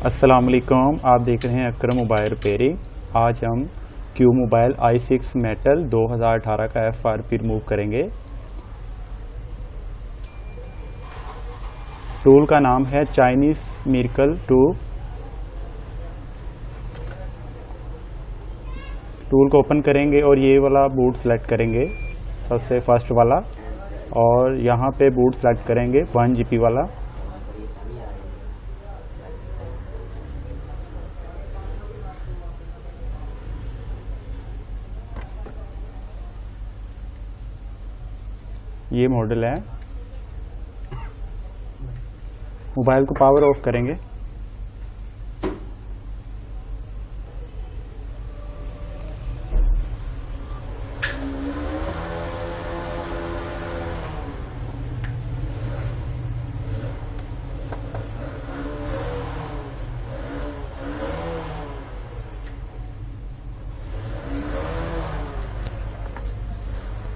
अस्सलाम वालेकुम, आप देख रहे हैं अकरम मोबाइल रिपेयरिंग। आज हम क्यू मोबाइल i6 मेटल 2018 का FRP रिमूव करेंगे। टूल का नाम है चाइनीज मिरेकल टूल। टूल को ओपन करेंगे और ये वाला बूट सेलेक्ट करेंगे, सबसे फर्स्ट वाला, और यहाँ पे बूट सेलेक्ट करेंगे 1 GB वाला। ये मॉडल है। मोबाइल को पावर ऑफ करेंगे।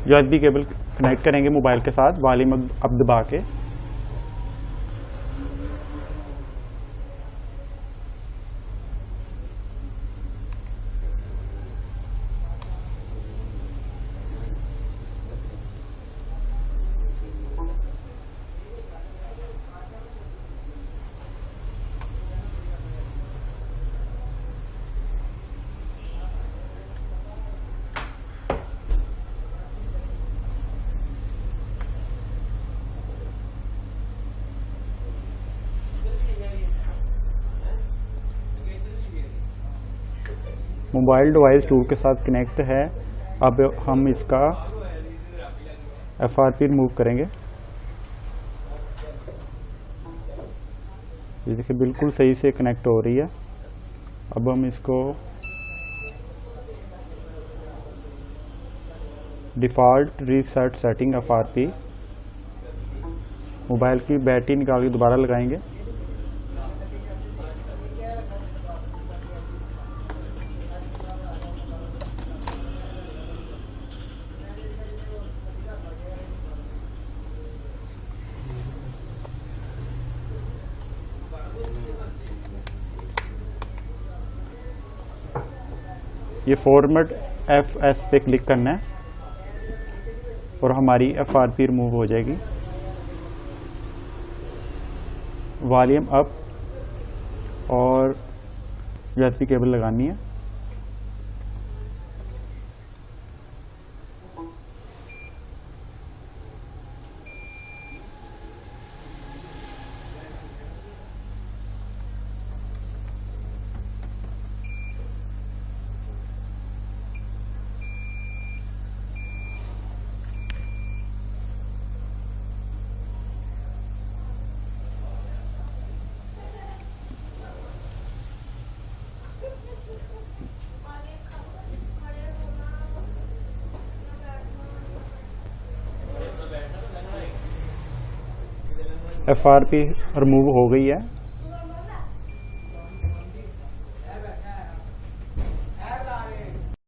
USB केबल कनेक्ट करेंगे मोबाइल के साथ, वॉल्यूम अप दबा के। मोबाइल डिवाइस टूल के साथ कनेक्ट है। अब हम इसका FRP रिमूव करेंगे। ये देखिए बिल्कुल सही से कनेक्ट हो रही है। अब हम इसको default reset setting FRP, mobile की बैटरी निकाल के दोबारा लगाएंगे। ये फॉर्मेट FS पे क्लिक करना है और हमारी FRP रिमूव हो जाएगी। वॉल्यूम अप और USB केबल लगानी है। FRP रिमूव हो गई है।